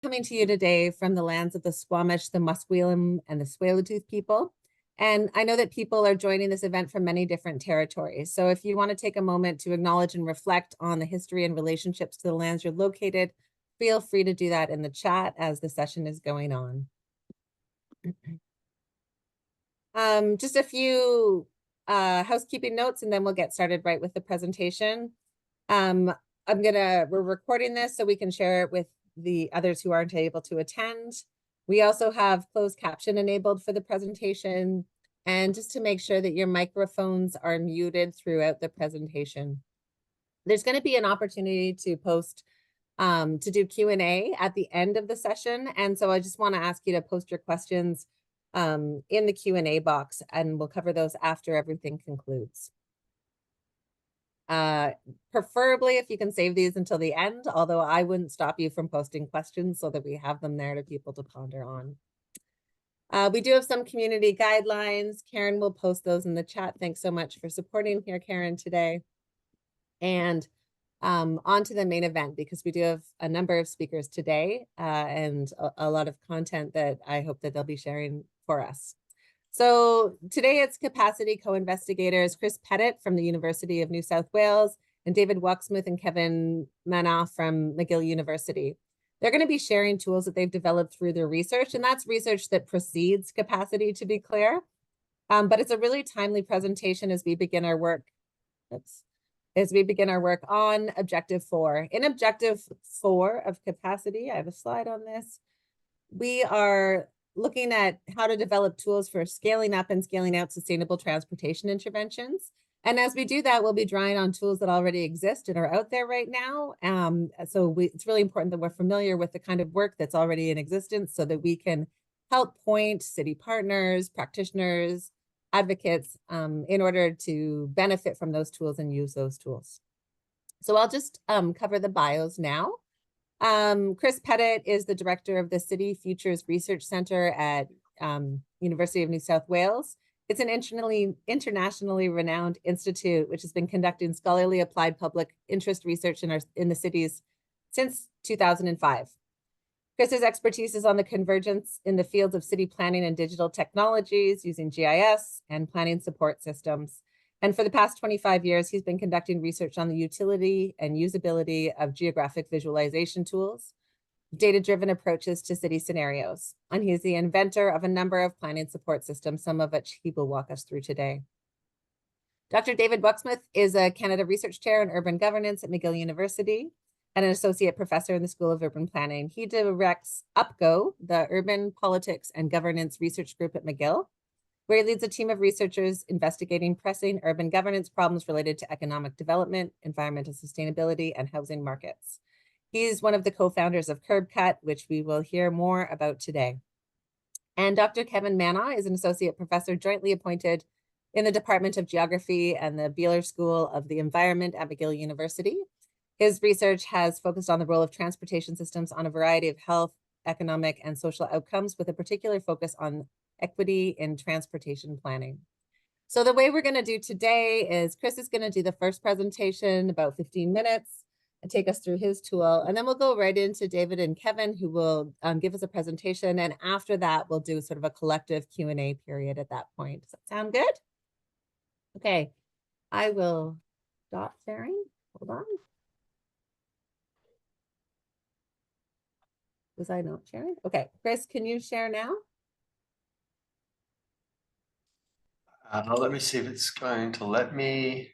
Coming to you today from the lands of the Squamish, the Musqueam, and the Tsleil-Waututh people. And I know that people are joining this event from many different territories. So if you want to take a moment to acknowledge and reflect on the history and relationships to the lands you're located, feel free to do that in the chat as the session is going on. Just a few housekeeping notes, and then we'll get started right with the presentation. We're recording this so we can share it with the others who aren't able to attend. We also have closed caption enabled for the presentation, and just to make sure that your microphones are muted throughout the presentation. There's going to be an opportunity to post, to do Q&A at the end of the session, and so I just want to ask you to post your questions in the Q&A box, and we'll cover those after everything concludes. Preferably if you can save these until the end, although I wouldn't stop you from posting questions so that we have them there to people to ponder on. We do have some community guidelines. Karen will post those in the chat. Thanks so much for supporting here, Karen, today. And on to the main event, because we do have a number of speakers today and a lot of content that I hope that they'll be sharing for us. So today it's CapaCITY co-investigators Chris Pettit from the University of New South Wales and David Wachsmuth and Kevin Manaugh from McGill University. They're going to be sharing tools that they've developed through their research, and that's research that precedes CapaCITY, to be clear. But it's a really timely presentation as we begin our work. On Objective 4. In Objective 4 of CapaCITY, I have a slide on this, we are looking at how to develop tools for scaling up and scaling out sustainable transportation interventions. And as we do that, we'll be drawing on tools that already exist and are out there right now. It's really important that we're familiar with the kind of work that's already in existence so that we can help point city partners, practitioners, advocates in order to benefit from those tools and use those tools. So I'll just cover the bios now. Chris Pettit is the director of the City Futures Research Center at University of New South Wales. It's an internationally renowned institute which has been conducting scholarly applied public interest research in the cities since 2005. Chris's expertise is on the convergence in the fields of city planning and digital technologies using GIS and planning support systems. And for the past 25 years, he's been conducting research on the utility and usability of geographic visualization tools, data-driven approaches to city scenarios. And he's the inventor of a number of planning support systems, some of which he will walk us through today. Dr. David Wachsmuth is a Canada Research Chair in Urban Governance at McGill University and an Associate Professor in the School of Urban Planning. He directs UPGO, the Urban Politics and Governance Research Group at McGill, where he leads a team of researchers investigating pressing urban governance problems related to economic development, environmental sustainability, and housing markets. He's one of the co-founders of CurbCut, which we will hear more about today. And Dr. Kevin Manaugh is an associate professor jointly appointed in the Department of Geography and the Beeler School of the Environment at McGill University. His research has focused on the role of transportation systems on a variety of health, economic, and social outcomes, with a particular focus on equity in transportation planning. So the way we're going to do today is Chris is going to do the first presentation, about 15 minutes, and take us through his tool. And then we'll go right into David and Kevin, who will give us a presentation. And after that, we'll do sort of a collective Q&A period at that point. Does that sound good? Okay, I will stop sharing. Hold on. Was I not sharing? Okay, Chris, can you share now? Let me see if it's going to let me.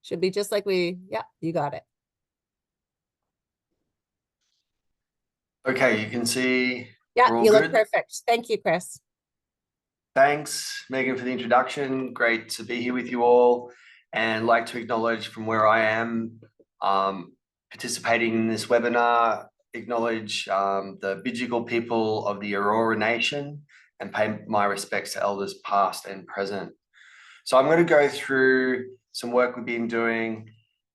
Should be just like yeah, you got it. Okay, you can see. Yeah, you look perfect. Thank you, Chris. Thanks, Megan, for the introduction. Great to be here with you all, and like to acknowledge from where I am participating in this webinar, acknowledge the Bidjigal people of the Aurora Nation and pay my respects to elders past and present. So I'm going to go through some work we've been doing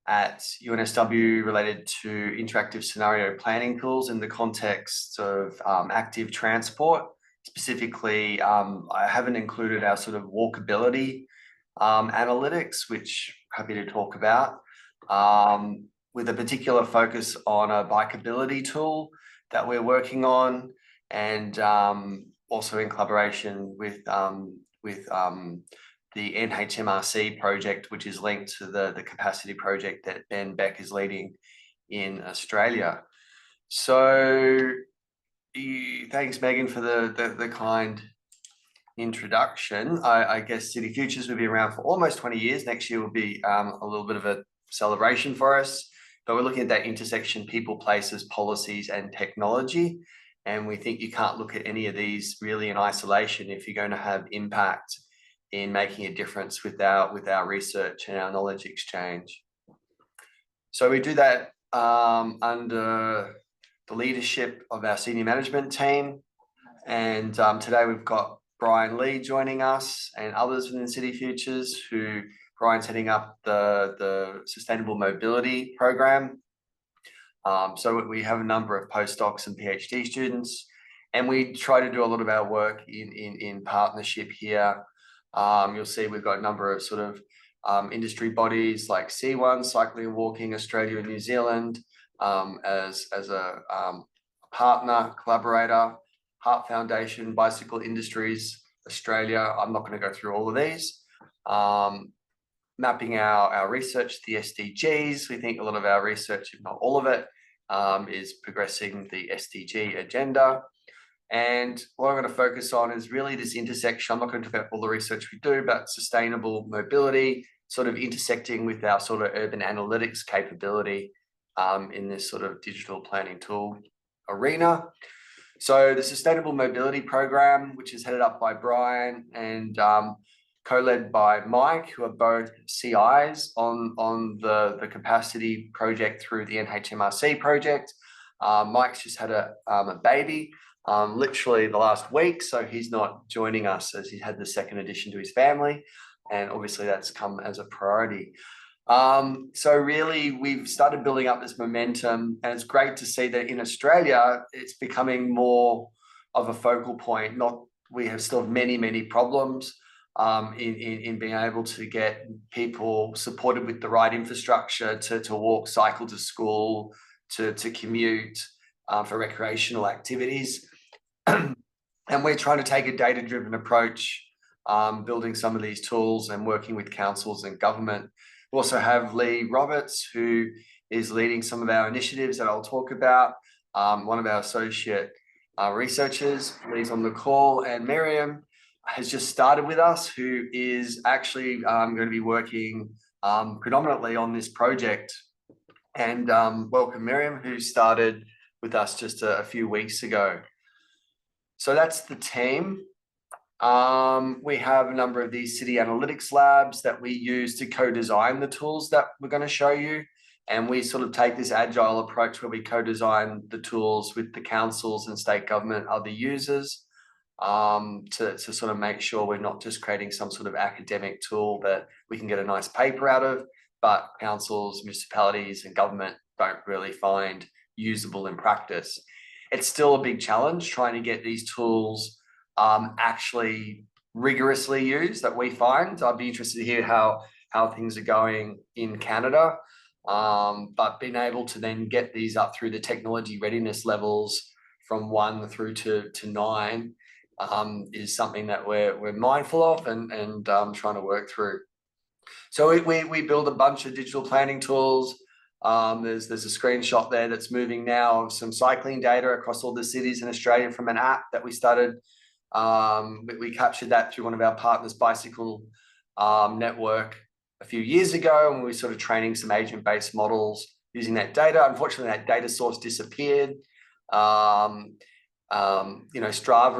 at UNSW related to interactive scenario planning tools in the context of active transport. Specifically, I haven't included our sort of walkability analytics, which I'm happy to talk about. with a particular focus on a bikeability tool that we're working on, and also in collaboration with the NHMRC project, which is linked to the capacity project that Ben Beck is leading in Australia. So thanks, Megan, for the kind introduction. I guess City Futures will be around for almost 20 years. Next year will be a little bit of a celebration for us, but we're looking at that intersection: people, places, policies, and technology. And we think you can't look at any of these really in isolation if you're going to have impact in making a difference with our research and our knowledge exchange. So we do that under the leadership of our senior management team. And today we've got Brian Lee joining us and others within City Futures, who Brian's heading up the Sustainable Mobility Program. So we have a number of postdocs and PhD students, and we try to do a lot of our work in partnership here. You'll see we've got a number of sort of industry bodies like C1, Cycling and Walking Australia and New Zealand, as a partner, collaborator, Heart Foundation, Bicycle Industries Australia. I'm not going to go through all of these. Mapping our research, the SDGs. We think a lot of our research, if not all of it, is progressing the SDG agenda. And what I'm going to focus on is really this intersection. I'm not going to talk about all the research we do, but sustainable mobility sort of intersecting with our sort of urban analytics capability in this sort of digital planning tool arena. So the Sustainable Mobility Program, which is headed up by Brian and co-led by Mike, who are both CIs on the capacity project through the NHMRC project. Mike's just had a baby literally the last week, so he's not joining us as he had the second addition to his family, and obviously that's come as a priority. So really we've started building up this momentum, and it's great to see that in Australia it's becoming more of a focal point. We have still many problems in being able to get people supported with the right infrastructure to walk, cycle to school, to commute, for recreational activities. And we're trying to take a data-driven approach, building some of these tools and working with councils and government. We also have Lee Roberts, who is leading some of our initiatives that I'll talk about. One of our associate researchers, Lee's on the call, and Miriam has just started with us, who is actually going to be working predominantly on this project. And welcome Miriam, who started with us just a few weeks ago. So that's the team. We have a number of these city analytics labs that we use to co-design the tools that we're going to show you. And we sort of take this agile approach where we co-design the tools with the councils and state government, other users, to sort of make sure we're not just creating some sort of academic tool that we can get a nice paper out of, but councils, municipalities, and government don't really find usable in practice. It's still a big challenge trying to get these tools actually rigorously used, that we find. I'd be interested to hear how things are going in Canada, but being able to then get these up through the technology readiness levels from 1 through to 9 is something that we're mindful of and trying to work through. So we build a bunch of digital planning tools. There's a screenshot there that's moving now of some cycling data across all the cities in Australia from an app that we started. We captured that through one of our partners, Bicycle Network, a few years ago, and we were sort of training some agent-based models using that data. Unfortunately, that data source disappeared. Strava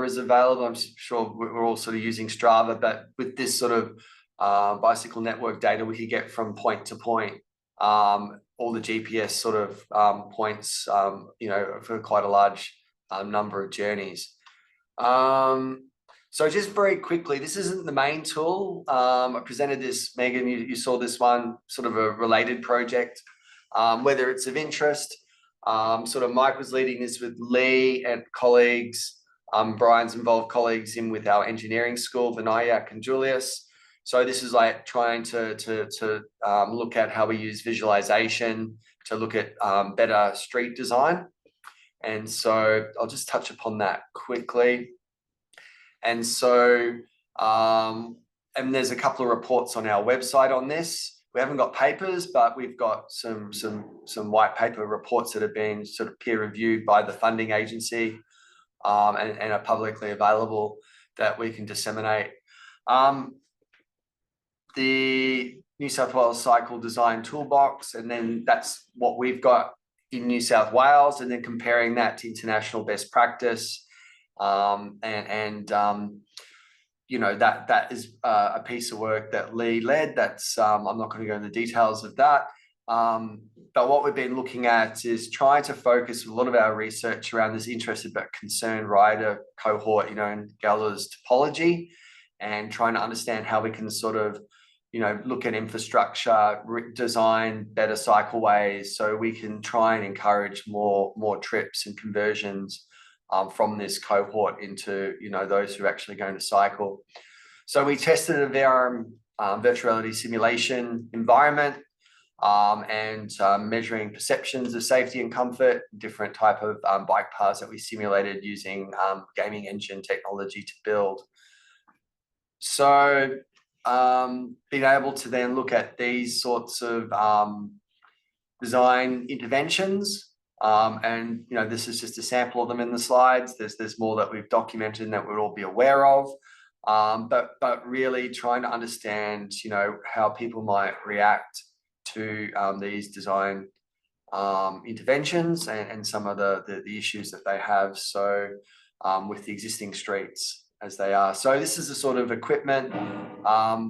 is available. I'm sure we're all sort of using Strava, but with this sort of Bicycle Network data, we could get from point to point, all the GPS sort of points, for quite a large number of journeys. So just very quickly, this isn't the main tool. I presented this, Megan, you saw this one, sort of a related project, whether it's of interest. Sort of Mike was leading this with Lee and colleagues. Brian's involved colleagues in with our engineering school, Vinayak and Julius. So this is like trying to look at how we use visualization to look at better street design. And so I'll just touch upon that quickly. And so, and there's a couple of reports on our website on this. We haven't got papers, but we've got some white paper reports that have been sort of peer reviewed by the funding agency, and are publicly available that we can disseminate. The New South Wales Cycle Design Toolbox, and then that's what we've got in New South Wales, and then comparing that to international best practice. You know, that is a piece of work that Lee led. That's I'm not going to go into the details of that. But what we've been looking at is trying to focus a lot of our research around this interested but concerned rider cohort, you know, in Geller's topology, and trying to understand how we can sort of, you know, look at infrastructure, design better cycleways, so we can try and encourage more trips and conversions from this cohort into, you know, those who are actually going to cycle. So we tested a VRM virtual reality simulation environment, and measuring perceptions of safety and comfort, different type of bike paths that we simulated using gaming engine technology to build. So being able to then look at these sorts of design interventions, and you know, this is just a sample of them in the slides. There's more that we've documented and that we'll all be aware of, but really trying to understand, you know, how people might react to these design interventions and some of the issues that they have. So with the existing streets as they are. So this is the sort of equipment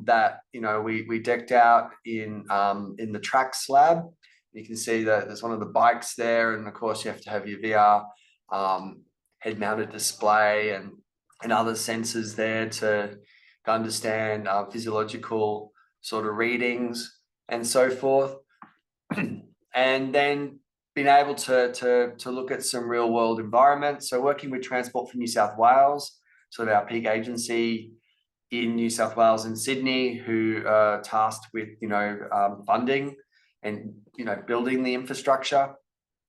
that, you know, we decked out in the tracks lab. You can see that there's one of the bikes there, and of course you have to have your VR head-mounted display and other sensors there to understand physiological sort of readings and so forth. And then being able to look at some real world environments. So working with Transport for New South Wales, sort of our peak agency in New South Wales and Sydney, who are tasked with, you know, funding and, you know, building the infrastructure.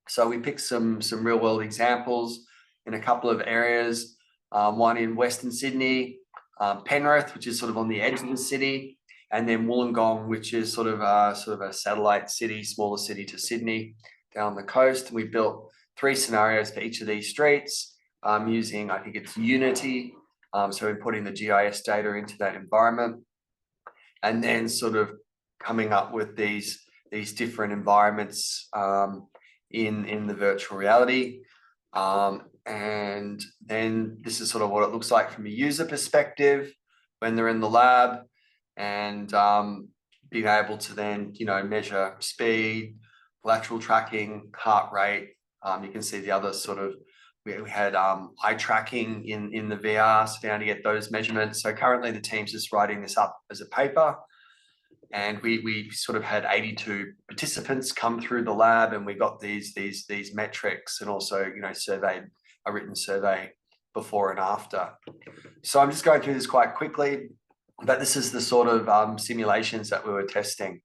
So we picked some real world examples in a couple of areas, one in Western Sydney, Penrith, which is sort of on the edge of the city, and then Wollongong, which is sort of a satellite city, smaller city to Sydney down the coast. And we built 3 scenarios for each of these streets using, I think it's Unity. So we're putting the GIS data into that environment, and then sort of coming up with these different environments in the virtual reality. And then this is sort of what it looks like from a user perspective when they're in the lab, and being able to then, you know, measure speed, lateral tracking, heart rate. You can see the other sort of, we had eye tracking in the VR, so down to get those measurements. So currently the team's just writing this up as a paper, and we sort of had 82 participants come through the lab, and we got these metrics, and also, you know, surveyed a written survey before and after. So I'm just going through this quite quickly, but this is the sort of simulations that we were testing.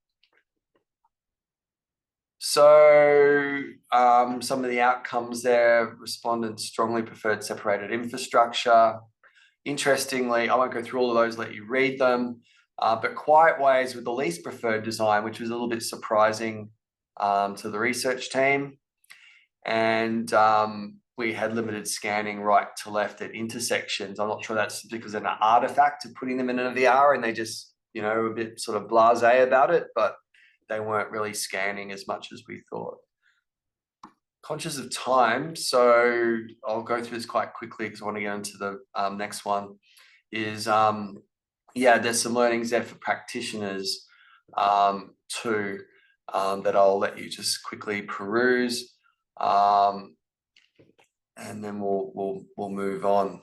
So some of the outcomes there: respondents strongly preferred separated infrastructure. Interestingly, I won't go through all of those, let you read them, but quiet ways with the least preferred design, which was a little bit surprising to the research team. And we had limited scanning right to left at intersections. I'm not sure that's because of an artifact of putting them in a VR and they just, you know, a bit sort of blasé about it, but they weren't really scanning as much as we thought. Conscious of time, so I'll go through this quite quickly because I want to get into the next one. Is yeah, there's some learnings there for practitioners too, that I'll let you just quickly peruse, and then we'll move on.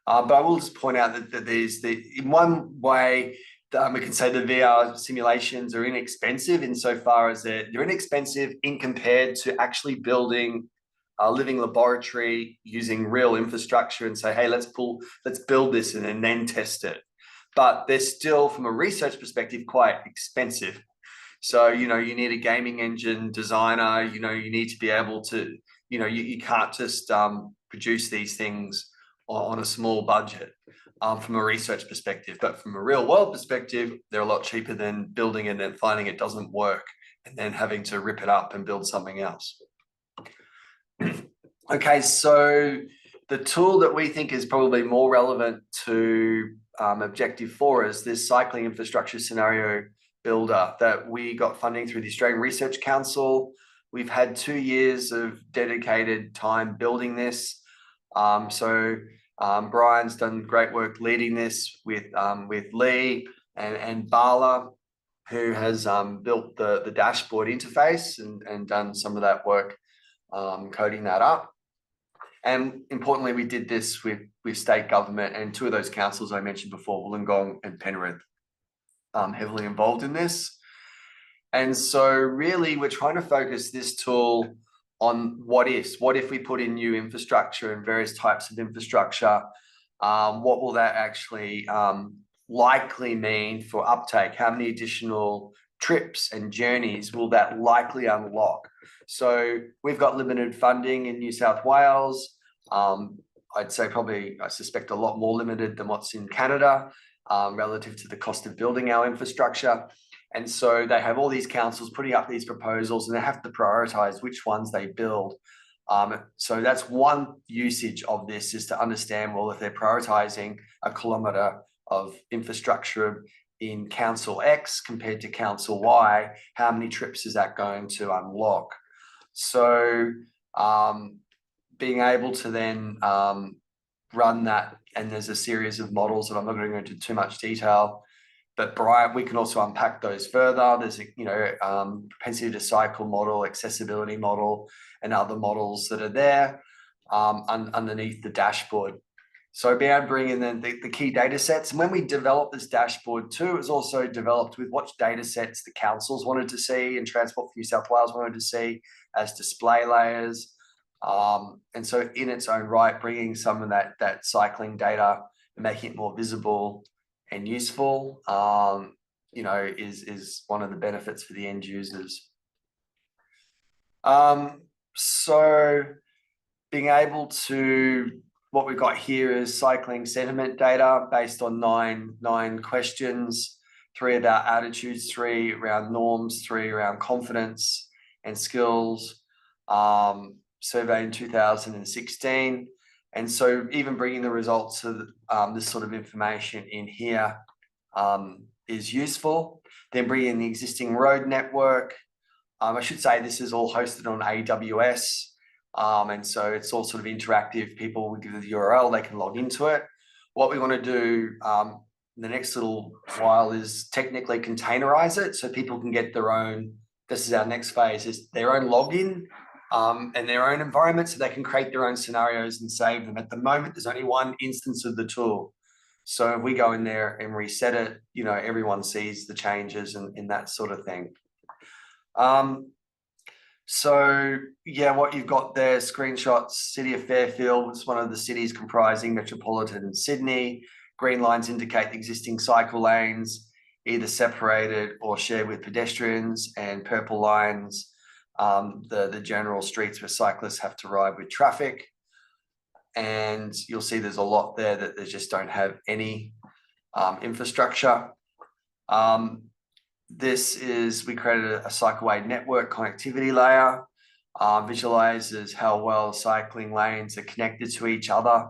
But I will just point out that there's in one way, we can say the VR simulations are inexpensive insofar as they're inexpensive in compared to actually building a living laboratory using real infrastructure and say, hey, let's build this and then test it. but they're still, from a research perspective, quite expensive. So, you know, you need a gaming engine designer, you know, you need to be able to, you know, you can't just produce these things on a small budget from a research perspective. But from a real world perspective, they're a lot cheaper than building it and then finding it doesn't work and then having to rip it up and build something else. Okay, so the tool that we think is probably more relevant to Objective 4 is this cycling infrastructure scenario builder that we got funding through the Australian Research Council. We've had 2 years of dedicated time building this. Brian's done great work leading this with Lee and Bala, who has built the dashboard interface and done some of that work coding that up. And importantly, we did this with state government, and 2 of those councils I mentioned before, Wollongong and Penrith, heavily involved in this. And so really we're trying to focus this tool on what if we put in new infrastructure and various types of infrastructure, what will that actually likely mean for uptake? How many additional trips and journeys will that likely unlock? So we've got limited funding in New South Wales. I'd say probably, I suspect, a lot more limited than what's in Canada relative to the cost of building our infrastructure. And so they have all these councils putting up these proposals and they have to prioritize which ones they build. So that's one usage of this, is to understand, well, if they're prioritizing a kilometre of infrastructure in Council X compared to Council Y, how many trips is that going to unlock? So being able to then run that, and there's a series of models that I'm not going to go into too much detail, but Brian, we can also unpack those further. There's a propensity to cycle model, accessibility model, and other models that are there underneath the dashboard. So be able to bring in then the key data sets. And when we developed this dashboard too, it was also developed with what data sets the councils wanted to see and Transport for New South Wales wanted to see as display layers. And so in its own right, bringing some of that cycling data and making it more visible and useful, is one of the benefits for the end users. So being able to, what we've got here is cycling sentiment data based on nine questions, 3 about attitudes, 3 around norms, 3 around confidence and skills, survey in 2016. And so even bringing the results of this sort of information in here is useful. Then bringing in the existing road network. I should say this is all hosted on AWS. And so it's all sort of interactive. People will give the URL, they can log into it. What we want to do in the next little while is technically containerize it so people can get their own, this is our next phase, is their own login and their own environment, so they can create their own scenarios and save them. At the moment, there's only one instance of the tool. So if we go in there and reset it, everyone sees the changes and that sort of thing. So yeah, what you've got there, screenshots, City of Fairfield, it's one of the cities comprising metropolitan Sydney. Green lines indicate the existing cycle lanes, either separated or shared with pedestrians, and purple lines, the general streets where cyclists have to ride with traffic. And you'll see there's a lot there that they just don't have any infrastructure. We created a cycleway network connectivity layer, visualizes how well cycling lanes are connected to each other,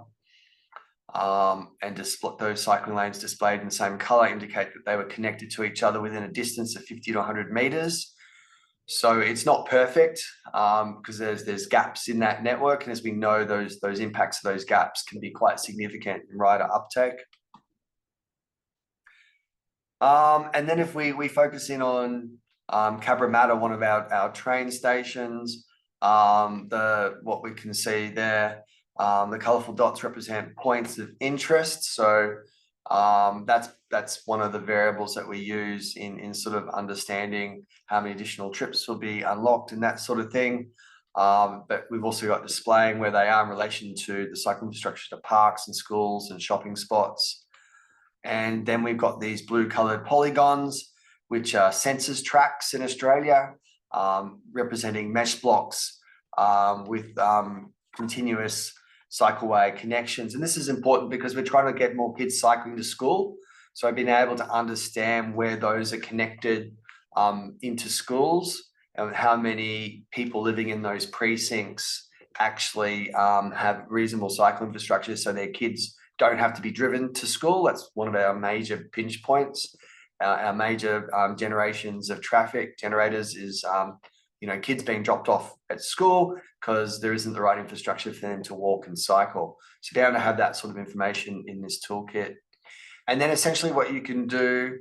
and those cycling lanes displayed in the same color indicate that they were connected to each other within a distance of 50 to 100 meters. So it's not perfect because there's gaps in that network, and as we know, those impacts of those gaps can be quite significant in rider uptake. And then if we focus in on Cabramatta, one of our train stations, what we can see there, the colourful dots represent points of interest. So that's one of the variables that we use in sort of understanding how many additional trips will be unlocked and that sort of thing. But we've also got displaying where they are in relation to the cycle infrastructure to parks and schools and shopping spots. And then we've got these blue colored polygons, which are census tracts in Australia, representing mesh blocks with continuous cycleway connections. And this is important because we're trying to get more kids cycling to school. So I've been able to understand where those are connected into schools and how many people living in those precincts actually have reasonable cycle infrastructure so their kids don't have to be driven to school. That's one of our major pinch points. Our major generations of traffic generators is kids being dropped off at school because there isn't the right infrastructure for them to walk and cycle. So be able to have that sort of information in this toolkit. And then essentially what you can do,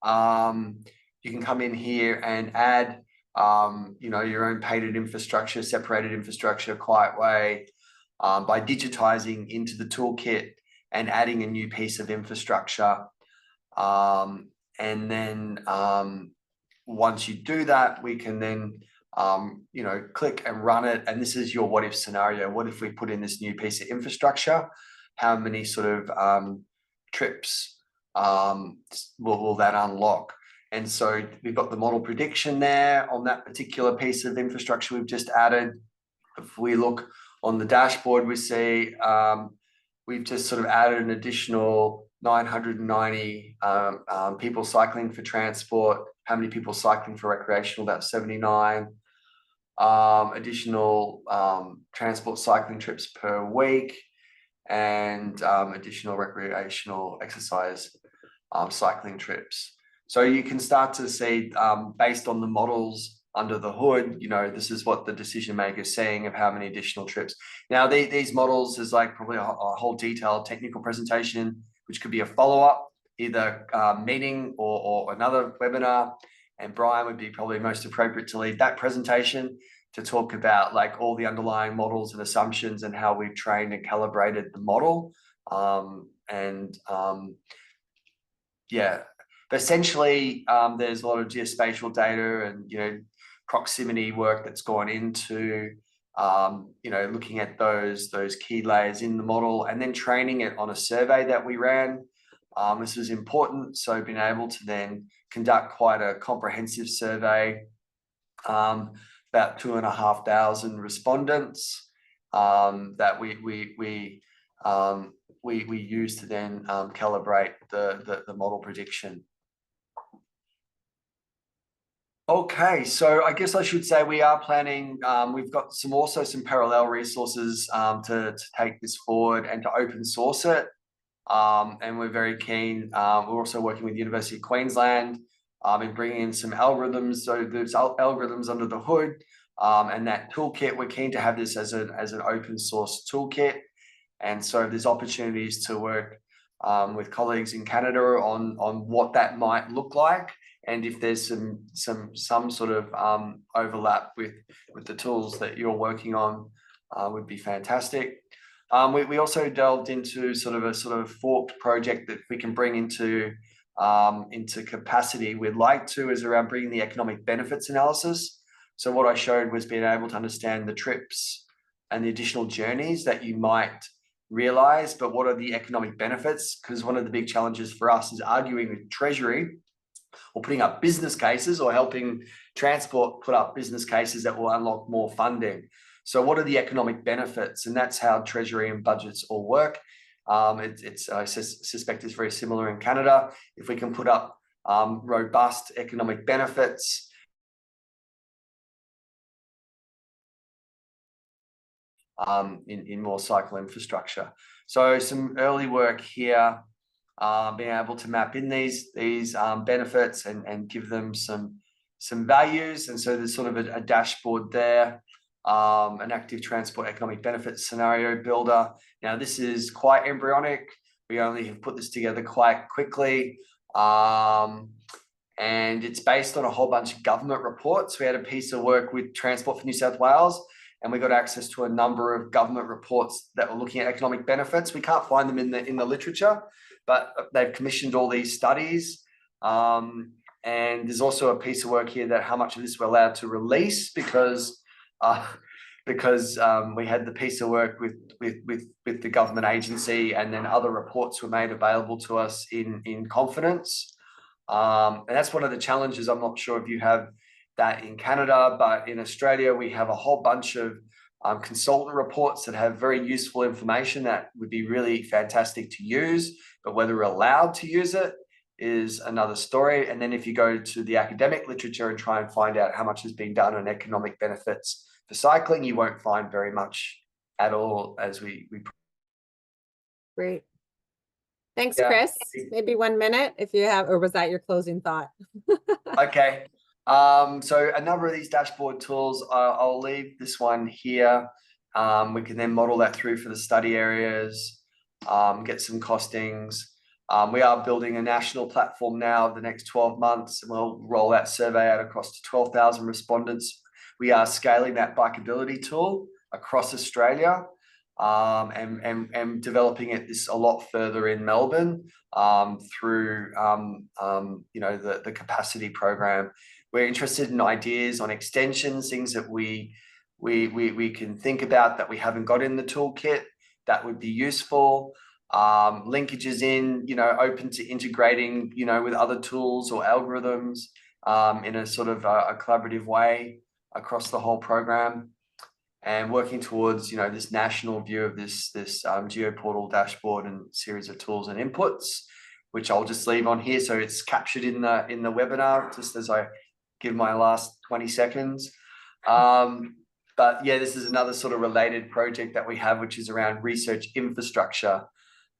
you can come in here and add your own painted infrastructure, separated infrastructure, quiet way, by digitizing into the toolkit and adding a new piece of infrastructure. And then once you do that, we can then click and run it. And this is your what if scenario. What if we put in this new piece of infrastructure? How many sort of trips will that unlock? And so we've got the model prediction there on that particular piece of infrastructure we've just added. If we look on the dashboard, we see we've just sort of added an additional 990 people cycling for transport. How many people cycling for recreational? That's 79. Additional transport cycling trips per week, and additional recreational exercise cycling trips. So you can start to see, based on the models under the hood, this is what the decision maker is saying of how many additional trips. Now, these models is like probably a whole detailed technical presentation, which could be a follow-up, either meeting or another webinar. And Brian would be probably most appropriate to lead that presentation to talk about like all the underlying models and assumptions and how we've trained and calibrated the model. Essentially, there's a lot of geospatial data and proximity work that's gone into looking at those key layers in the model and then training it on a survey that we ran. This was important, so being able to then conduct quite a comprehensive survey, about 2,500 respondents that we use to then calibrate the model prediction. Okay, so I guess I should say we are planning, we've got also some parallel resources to take this forward and to open source it. And we're very keen. We're also working with the University of Queensland in bringing in some algorithms. So there's algorithms under the hood and that toolkit. We're keen to have this as an open source toolkit. And so there's opportunities to work with colleagues in Canada on what that might look like. And if there's some sort of overlap with the tools that you're working on, would be fantastic. We also delved into sort of forked project that we can bring into CapaCITY. We'd like to is around bringing the economic benefits analysis. So what I showed was being able to understand the trips and the additional journeys that you might realize, but what are the economic benefits? Because one of the big challenges for us is arguing with Treasury or putting up business cases or helping transport put up business cases that will unlock more funding. So what are the economic benefits? And that's how Treasury and budgets all work. I suspect it's very similar in Canada. If we can put up robust economic benefits, in more cycle infrastructure. So some early work here, being able to map in these benefits and give them some values. And so there's sort of a dashboard there. An active transport economic benefits scenario builder. Now this is quite embryonic. We only have put this together quite quickly. And it's based on a whole bunch of government reports. We had a piece of work with Transport for New South Wales, and we got access to a number of government reports that were looking at economic benefits. We can't find them in the literature, but they've commissioned all these studies. And there's also a piece of work here that how much of this we're allowed to release, because because we had the piece of work with the government agency, and then other reports were made available to us in confidence. And that's one of the challenges. I'm not sure if you have that in Canada, but in Australia, we have a whole bunch of consultant reports that have very useful information that would be really fantastic to use, but whether we're allowed to use it is another story. And then if you go to the academic literature and try and find out how much has been done on economic benefits for cycling, you won't find very much at all, as we Great. Thanks, Yeah. Chris. Maybe 1 minute if you have, or was that your closing thought? Okay. So a number of these dashboard tools, I'll leave this one here. We can then model that through for the study areas, get some costings. We are building a national platform now the next 12 months, and we'll roll that survey out across to 12,000 respondents. We are scaling that bikeability tool across Australia, and developing it a lot further in Melbourne through the capacity program. We're interested in ideas on extensions, things that we can think about that we haven't got in the toolkit that would be useful. Linkages open to integrating, with other tools or algorithms in a sort of a collaborative way across the whole program, and working towards, this national view of this geoportal dashboard and series of tools and inputs, which I'll just leave on here. So it's captured in the webinar, just as I give my last 20 seconds. But yeah, this is another sort of related project that we have, which is around research infrastructure,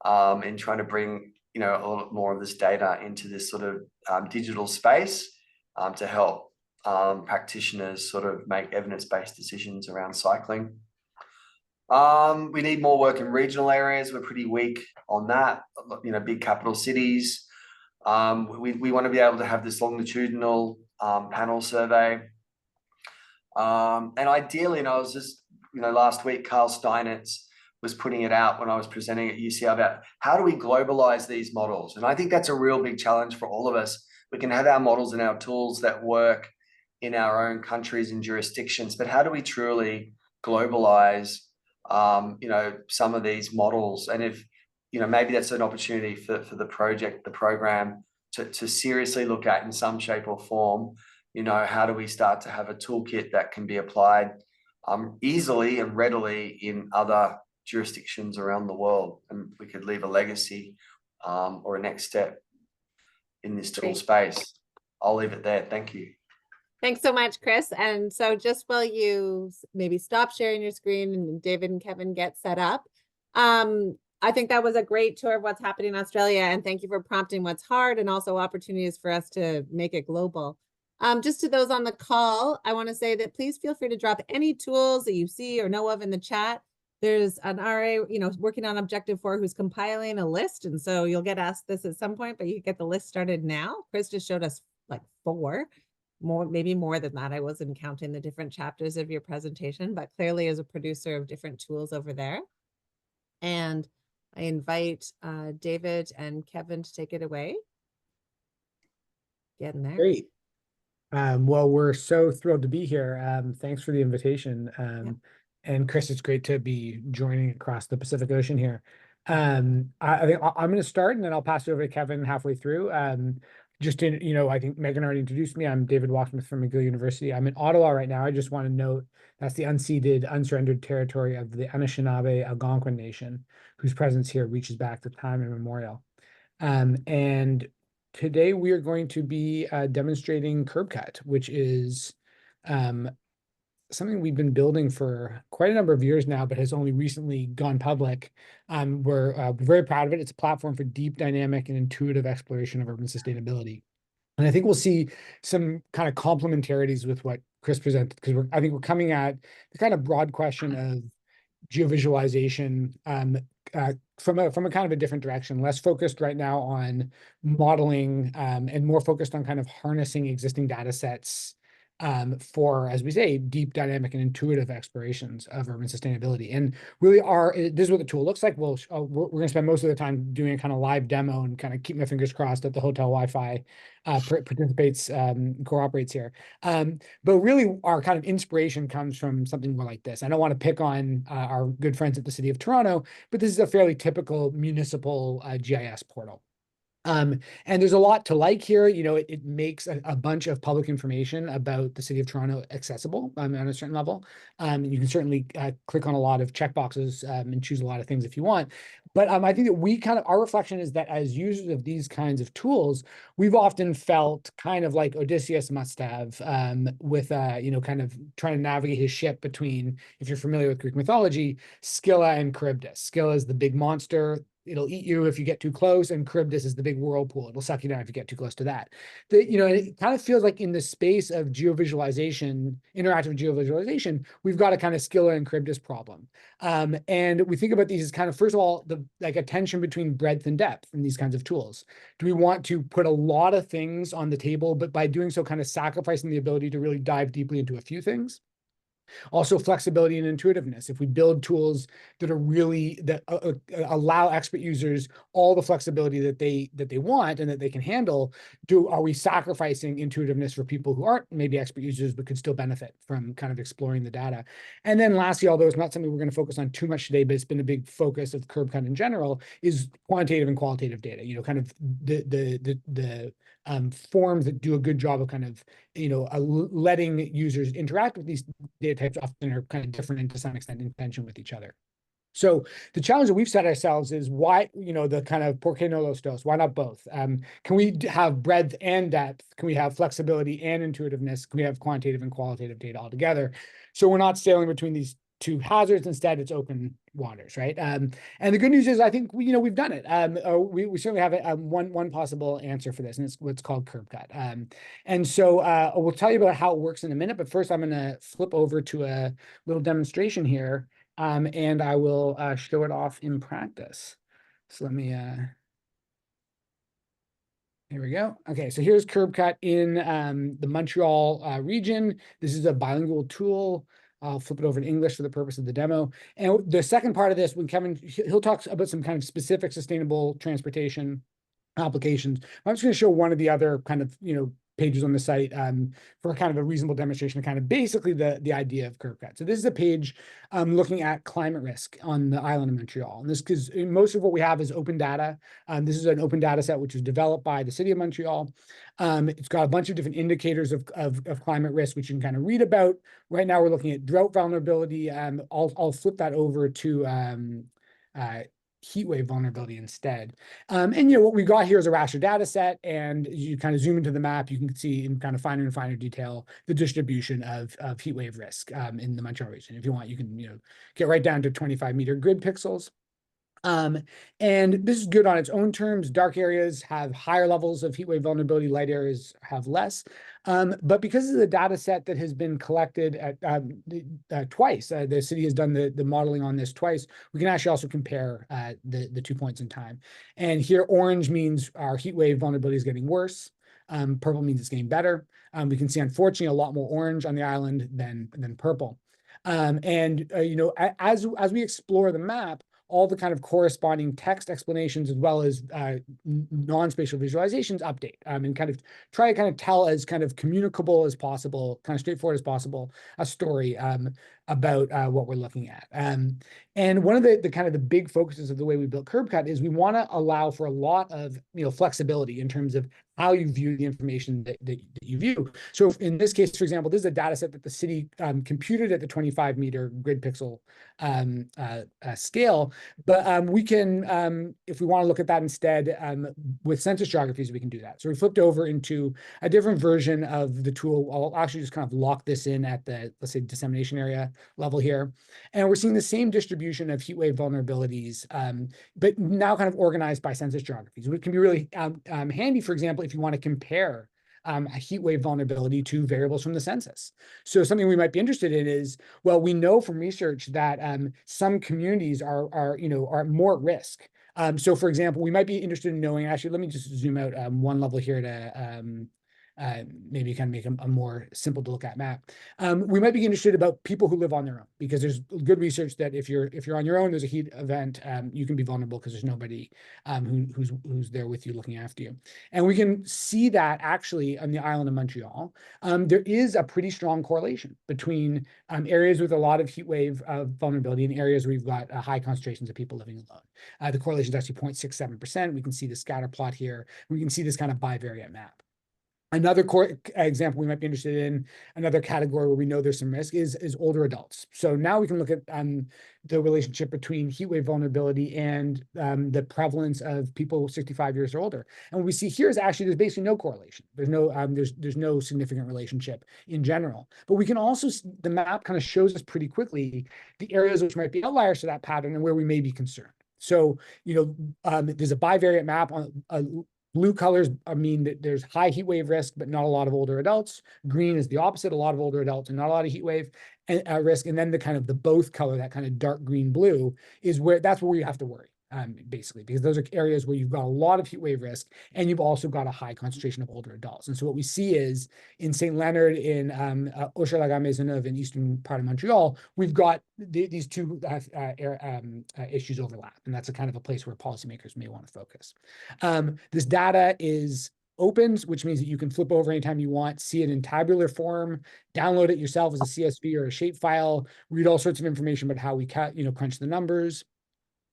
and trying to bring, a lot more of this data into this sort of digital space to help practitioners sort of make evidence-based decisions around cycling. We need more work in regional areas. We're pretty weak on that, big capital cities. We want to be able to have this longitudinal panel survey. And ideally, I was just, last week, Carl Steinitz was putting it out when I was presenting at UCL about how do we globalize these models? And I think that's a real big challenge for all of us. We can have our models and our tools that work in our own countries and jurisdictions, but how do we truly globalize, some of these models? And if, maybe that's an opportunity for the program to seriously look at in some shape or form, how do we start to have a toolkit that can be applied easily and readily in other jurisdictions around the world, and we could leave a legacy or a next step in this tool space. I'll leave it there. Thank you. Thanks so much, Chris. And so just while you maybe stop sharing your screen and David and Kevin get set up, I think that was a great tour of what's happening in Australia. And thank you for prompting what's hard and also opportunities for us to make it global. Just to those on the call, I want to say that please feel free to drop any tools that you see or know of in the chat. There's an RA, working on Objective 4 who's compiling a list. And so you'll get asked this at some point, but you can get the list started now. Chris just showed us like 4. Maybe more than that. I wasn't counting the different chapters of your presentation, but clearly as a producer of different tools over there. And I invite David and Kevin to take it away. Getting there. Great. Well, we're so thrilled to be here. Thanks for the invitation. And Chris, it's great to be joining across the Pacific Ocean here. I think I'm going to start and then I'll pass it over to Kevin halfway through. I think Megan already introduced me. I'm David Wachsmuth from McGill University. I'm in Ottawa right now. I just want to note that's the unceded, unsurrendered territory of the Anishinaabe Algonquin Nation, whose presence here reaches back to time immemorial. And today we are going to be demonstrating Curb Cut, which is something we've been building for quite a number of years now, but has only recently gone public. We're very proud of it. It's a platform for deep, dynamic, and intuitive exploration of urban sustainability. And I think we'll see some kind of complementarities with what Chris presented, because I think we're coming at the kind of broad question of geovisualization from a kind of a different direction, less focused right now on modeling and more focused on kind of harnessing existing data sets for, as we say, deep, dynamic, and intuitive explorations of urban sustainability. And really this is what the tool looks like. We're going to spend most of the time doing a kind of live demo and kind of keep my fingers crossed that the hotel Wi-Fi participates, cooperates here. But really our kind of inspiration comes from something more like this. I don't want to pick on our good friends at the City of Toronto, but this is a fairly typical municipal GIS portal. And there's a lot to like here. It makes a bunch of public information about the City of Toronto accessible on a certain level. You can certainly click on a lot of checkboxes and choose a lot of things if you want. But I think that our reflection is that as users of these kinds of tools, we've often felt kind of like Odysseus must have with, kind of trying to navigate his ship between, if you're familiar with Greek mythology, Scylla and Charybdis. Scylla is the big monster. It'll eat you if you get too close, and Charybdis is the big whirlpool. It'll suck you down if you get too close to that. It kind of feels like in the space of geovisualization, interactive geovisualization, we've got a kind of Scylla and Charybdis problem. And we think about these as kind of, first of all, a tension between breadth and depth in these kinds of tools. Do we want to put a lot of things on the table, but by doing so kind of sacrificing the ability to really dive deeply into a few things? Also, flexibility and intuitiveness. If we build tools that are really that allow expert users all the flexibility that they want and that they can handle, are we sacrificing intuitiveness for people who aren't maybe expert users but could still benefit from kind of exploring the data? And then lastly, although it's not something we're going to focus on too much today, but it's been a big focus of CurbCut in general, is quantitative and qualitative data. Kind of the forms that do a good job of kind of letting users interact with these data types often are kind of different and to some extent in tension with each other. So the challenge that we've set ourselves is why, the kind of por qué no los dos? Why not both? Can we have breadth and depth? Can we have flexibility and intuitiveness? Can we have quantitative and qualitative data all together? So we're not sailing between these two hazards. Instead, it's open waters, right? And the good news is, I think we've done it. We certainly have one possible answer for this, and it's what's called CurbCut. And so we'll tell you about how it works in a minute. But first, I'm going to flip over to a little demonstration here, and I will show it off in practice. So let me. Here we go. Okay, so here's CurbCut in the Montreal region. This is a bilingual tool. I'll flip it over to English for the purpose of the demo. And the second part of this, when Kevin, he'll talk about some kind of specific sustainable transportation applications. I'm just going to show one of the other kind of, pages on the site for kind of a reasonable demonstration of kind of basically the idea of CurbCut. So this is a page looking at climate risk on the island of Montreal. And this, because most of what we have is open data. This is an open data set which was developed by the City of Montreal. It's got a bunch of different indicators of climate risk, which you can kind of read about. Right now we're looking at drought vulnerability. I'll flip that over to heat wave vulnerability instead. And what we got here is a raster data set, and you kind of zoom into the map, you can see in kind of finer and finer detail the distribution of heat wave risk in the Montreal region. If you want, you can get right down to 25-meter grid pixels. And this is good on its own terms. Dark areas have higher levels of heat wave vulnerability, light areas have less. But because of the data set that has been collected at twice, the city has done the modeling on this twice, we can actually also compare the 2 points in time. And here, orange means our heat wave vulnerability is getting worse. Purple means it's getting better. We can see, unfortunately, a lot more orange on the island than purple. As we explore the map, all the kind of corresponding text explanations as well as non-spatial visualizations update and kind of try to kind of tell as kind of communicable as possible, kind of straightforward as possible, a story about what we're looking at. And one of the kind of the big focuses of the way we built CurbCut is we want to allow for a lot of flexibility in terms of how you view the information that you view. So in this case, for example, this is a data set that the city computed at the 25-meter grid pixel scale. But we can, if we want to look at that instead with census geographies, we can do that. So we flipped over into a different version of the tool. I'll actually just kind of lock this in at the, let's say, dissemination area level here. And we're seeing the same distribution of heat wave vulnerabilities, but now kind of organized by census geographies, which can be really handy, for example, if you want to compare a heat wave vulnerability to variables from the census. So something we might be interested in is, well, we know from research that some communities are more at risk. So for example, we might be interested in knowing, actually, let me just zoom out one level here to maybe kind of make a more simple to look at map. We might be interested about people who live on their own, because there's good research that if you're on your own, there's a heat event, you can be vulnerable because there's nobody who's there with you looking after you. And we can see that actually on the island of Montreal, there is a pretty strong correlation between areas with a lot of heat wave vulnerability and areas where we've got high concentrations of people living alone. The correlation is actually 0.67%. We can see the scatter plot here. We can see this kind of bivariate map. Another example we might be interested in, another category where we know there's some risk is older adults. So now we can look at the relationship between heat wave vulnerability and the prevalence of people 65 years or older. And what we see here is actually there's basically no correlation. There's no significant relationship in general. But we can also, the map kind of shows us pretty quickly the areas which might be outliers to that pattern and where we may be concerned. So, there's a bivariate map on blue colors mean that there's high heat wave risk, but not a lot of older adults. Green is the opposite, a lot of older adults and not a lot of heat wave risk. And then the kind of the both color, that kind of dark green blue, is that's where we have to worry, basically, because those are areas where you've got a lot of heat wave risk and you've also got a high concentration of older adults. And so what we see is in St. Leonard, in Hochelaga-Maisonneuve, in eastern part of Montreal, we've got these two issues overlap. And that's a kind of a place where policymakers may want to focus. This data is open, which means that you can flip over anytime you want, see it in tabular form, download it yourself as a CSV or a shapefile, read all sorts of information about how we crunch the numbers.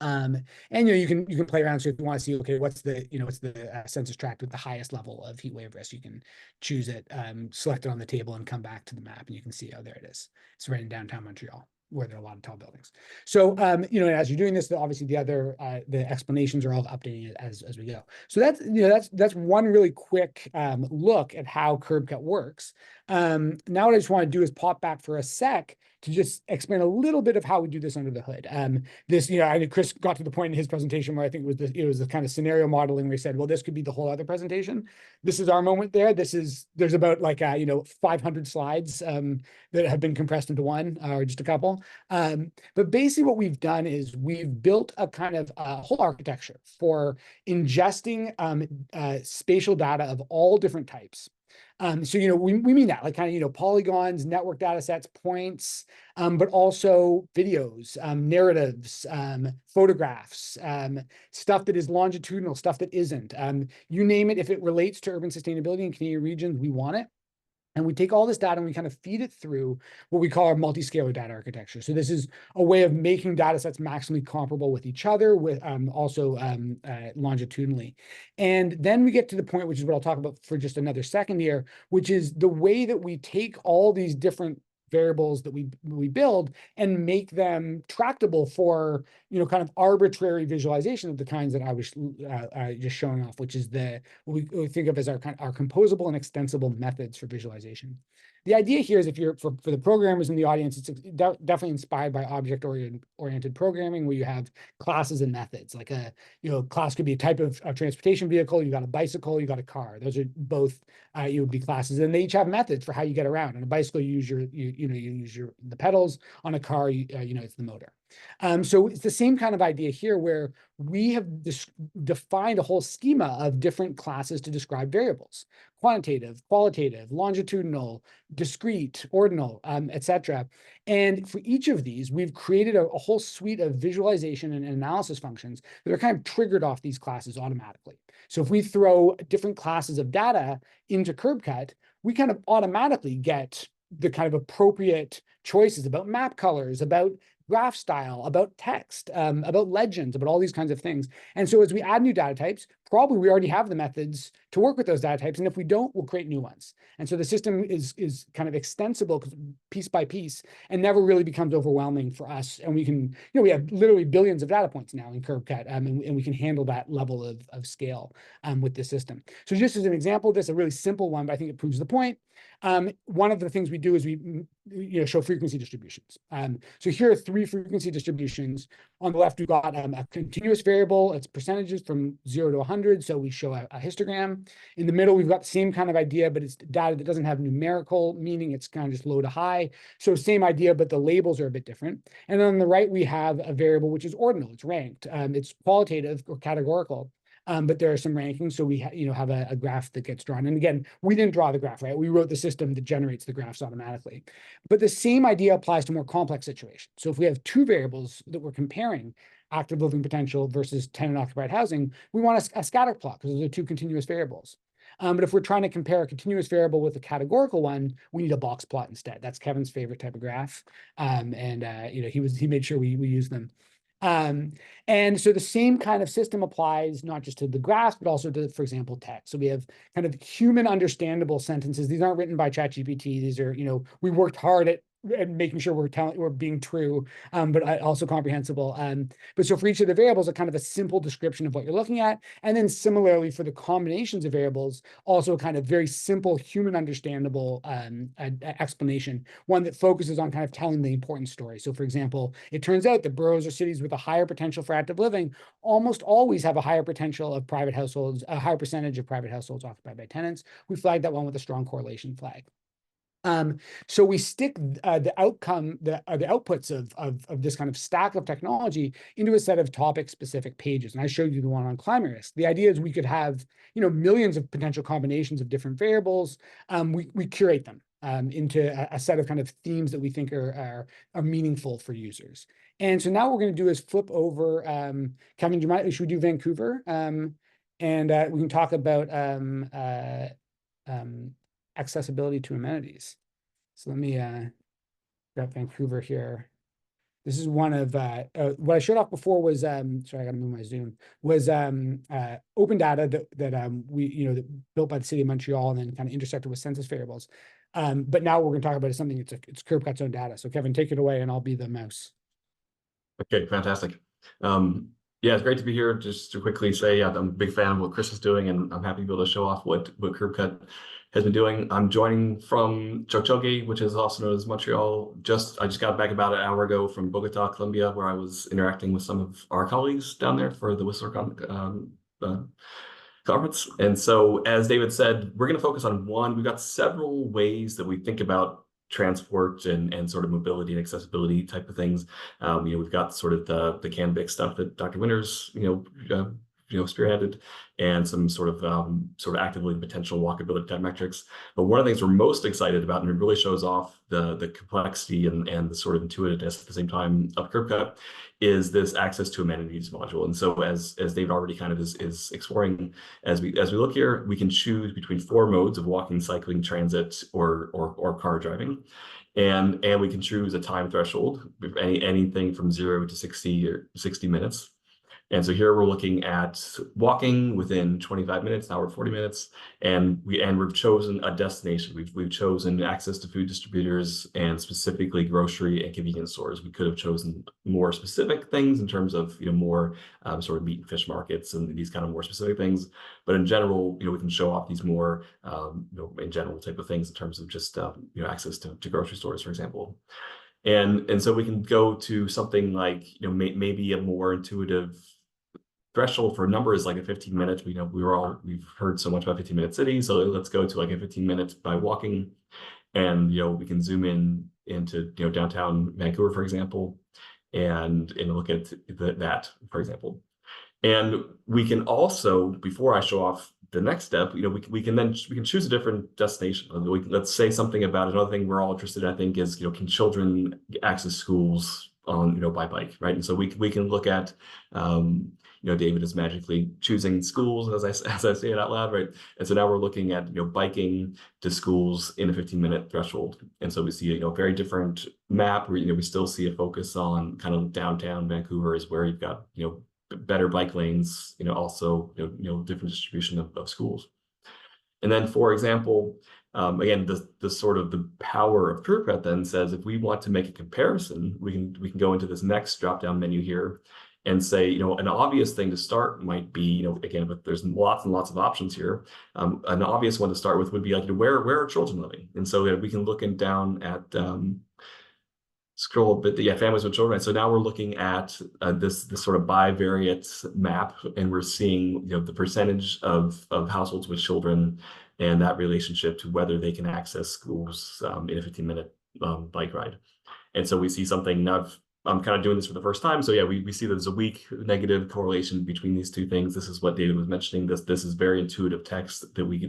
And you can play around. So if you want to see, okay, what's the census tract with the highest level of heat wave risk, you can choose it, select it on the table, and come back to the map, and you can see, oh, there it is. It's right in downtown Montreal, where there are a lot of tall buildings. So as you're doing this, obviously the explanations are all updating it as we go. So that's one really quick look at how curb cut works. Now what I just want to do is pop back for a sec to just explain a little bit of how we do this under the hood. I think Chris got to the point in his presentation where I think it was the kind of scenario modeling where he said, well, this could be the whole other presentation. This is our moment there. There's about 500 slides that have been compressed into one or just a couple. But basically what we've done is we've built a kind of whole architecture for ingesting spatial data of all different types. So, we mean that, like kind of, polygons, network data sets, points, but also videos, narratives, photographs, stuff that is longitudinal, stuff that isn't. You name it, if it relates to urban sustainability in Canadian regions, we want it. And we take all this data and we kind of feed it through what we call our multi-scalar data architecture. So this is a way of making data sets maximally comparable with each other, with also longitudinally. And then we get to the point, which is what I'll talk about for just another second here, which is the way that we take all these different variables that we build and make them tractable for kind of arbitrary visualization of the kinds that I was just showing off, which is what we think of as our composable and extensible methods for visualization. The idea here is, if you're for the programmers in the audience, it's definitely inspired by object-oriented programming, where you have classes and methods. Like class could be a type of transportation vehicle. You got a bicycle, you got a car. Those are both you would be classes, and they each have methods for how you get around. On a bicycle, you use the pedals. On a car, it's the motor. So it's the same kind of idea here, where we have defined a whole schema of different classes to describe variables: quantitative, qualitative, longitudinal, discrete, ordinal, etc. And for each of these, we've created a whole suite of visualization and analysis functions that are kind of triggered off these classes automatically. So if we throw different classes of data into CurbCut, we kind of automatically get the kind of appropriate choices about map colors, about graph style, about text, about legends, about all these kinds of things. And so as we add new data types, probably we already have the methods to work with those data types. And if we don't, we'll create new ones. And so the system is kind of extensible piece by piece and never really becomes overwhelming for us. And we can, we have literally billions of data points now in CurbCut, and we can handle that level of scale with the system. So just as an example of this, a really simple one, but I think it proves the point. One of the things we do is we show frequency distributions. So here are 3 frequency distributions. On the left, we've got a continuous variable. It's percentages from 0 to 100. So we show a histogram. In the middle, we've got the same kind of idea, but it's data that doesn't have numerical meaning. It's kind of just low to high. So same idea, but the labels are a bit different. And then on the right, we have a variable which is ordinal. It's ranked. It's qualitative or categorical. but there are some rankings. So we have a graph that gets drawn. And again, we didn't draw the graph, right? We wrote the system that generates the graphs automatically. But the same idea applies to more complex situations. So if we have two variables that we're comparing, active living potential versus tenant occupied housing, we want a scatter plot because those are two continuous variables. But if we're trying to compare a continuous variable with a categorical one, we need a box plot instead. That's Kevin's favorite type of graph. He made sure we use them. And so the same kind of system applies not just to the graphs, but also to, for example, text. So we have kind of human understandable sentences. These aren't written by ChatGPT. These are, we worked hard at making sure we're being true, but also comprehensible. But so for each of the variables, a kind of a simple description of what you're looking at. And then similarly for the combinations of variables, also a kind of very simple human understandable explanation, one that focuses on kind of telling the important story. So for example, it turns out that boroughs or cities with a higher potential for active living almost always have a higher potential of private households, a higher percentage of private households occupied by tenants. We flagged that one with a strong correlation flag. So we stick the outputs of this kind of stack of technology into a set of topic-specific pages. And I showed you the one on climate risk. The idea is we could have, millions of potential combinations of different variables. We curate them into a set of kind of themes that we think are meaningful for users. And so now what we're going to do is flip over. Kevin, should we do Vancouver? And we can talk about accessibility to amenities. So let me grab Vancouver here. This is one of what I showed off before was sorry, I got to move my Zoom. Was open data that we that built by the city of Montreal and then kind of intersected with census variables. But now we're going to talk about something it's Curb Cut's own data. So Kevin, take it away, and I'll be the mouse. Okay, fantastic. Yeah, it's great to be here. Just to quickly say, I'm a big fan of what Chris is doing, and I'm happy to be able to show off what Curb Cut has been doing. I'm joining from Chokchogi, which is also known as Montreal. I just got back about an hour ago from Bogota, Colombia, where I was interacting with some of our colleagues down there for the Whistler conference. And so, as David said, we're going to focus on one. We've got several ways that we think about transport and sort of mobility and accessibility type of things. We've got sort of the Canvix stuff that Dr. Winters, spearheaded, and some sort of actively potential walkability type metrics. But one of the things we're most excited about, and it really shows off the complexity and the sort of intuitiveness at the same time of Curb Cut, is this access to amenities module. And so as David already kind of is exploring, as we look here, we can choose between 4 modes of walking, cycling, transit, or car driving. And we can choose a time threshold, anything from 0 to 60 minutes. And so here we're looking at walking within 25 minutes, now we're 40 minutes, and we've chosen a destination. We've chosen access to food distributors and specifically grocery and convenience stores. We could have chosen more specific things in terms of more sort of meat and fish markets and these kind of more specific things. But in general, we can show off these more in general type of things in terms of just access to grocery stores, for example. And so we can go to something like maybe a more intuitive threshold for a number is like a 15 minutes. We've heard so much about 15-minute cities, so let's go to like a 15 minutes by walking, and we can zoom into downtown Vancouver, for example, and look at that, for example. And we can also, before I show off the next step, we can choose a different destination. Let's say something about another thing we're all interested in, I think, is can children access schools on by bike, right? And so we can look at David is magically choosing schools as I say it out loud, right? And so now we're looking at biking to schools in a 15-minute threshold. And so we see a very different map where we still see a focus on kind of downtown Vancouver is where you've got better bike lanes, also different distribution of schools. And then, for example, again, the sort of the power of Curb Cut then says if we want to make a comparison, we can go into this next drop-down menu here and say, an obvious thing to start might be, again, but there's lots and lots of options here. An obvious one to start with would be like, where are children living? And so we can look down at scroll a bit, families with children. So now we're looking at this sort of bivariate map, and we're seeing the percentage of households with children and that relationship to whether they can access schools in a 15-minute bike ride. And so we see something I'm kind of doing this for the first time. So yeah, we see there's a weak negative correlation between these two things. This is what David was mentioning. This is very intuitive text that we